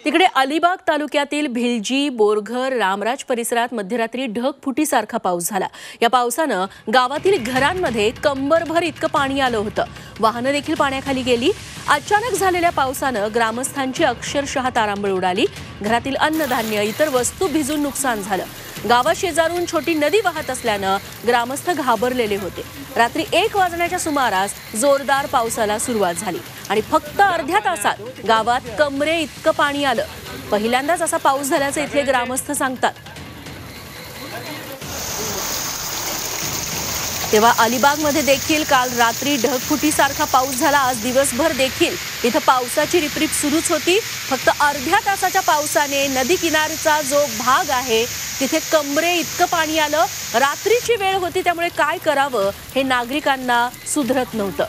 तिकडे अलिबाग तालुक्यातील भिलजी, बोरघर, रामराज परिसरात मध्यरात्री ढगफुटीसारखा पाऊस झाला। या पावसानं गावातील घरांमध्ये कंबरभर इतकं पाणी आलं होतं। वाहनं देखील पाण्याखाली गेली। अचानक झालेल्या पावसानं ग्रामस्थांची अक्षरशः तारांबळ उडाली। घरातील अन्नधान्य, इतर वस्तू भिजून नुकसान झालं। गावाशेजारून छोटी नदी वाहत असल्यानं ग्रामस्थ घाबरलेले होते। रात्री 1 वाजण्याच्या सुमारास जोरदार पावसाला सुरुवात झाली आणि फक्त अर्ध्या तासात गावात कमरे इतकं पाणी आलं। पहिल्यांदाच असा पाऊस झाल्याचं इथले ग्रामस्थ सांगतात। तेव्हा अलिबागमध्ये देखील काल रात्री ढगफुटीसारखा पाऊस झाला। आज दिवसभर देखील इथं पावसाची रिपरिप सुरूच होती। फक्त अर्ध्या तासाच्या पावसाने नदी किनारचा जो भाग आहे तिथे कमरे इतकं पाणी आलं। रात्रीची वेळ होती, त्यामुळे काय करावं हे नागरिकांना सुधरत नव्हतं।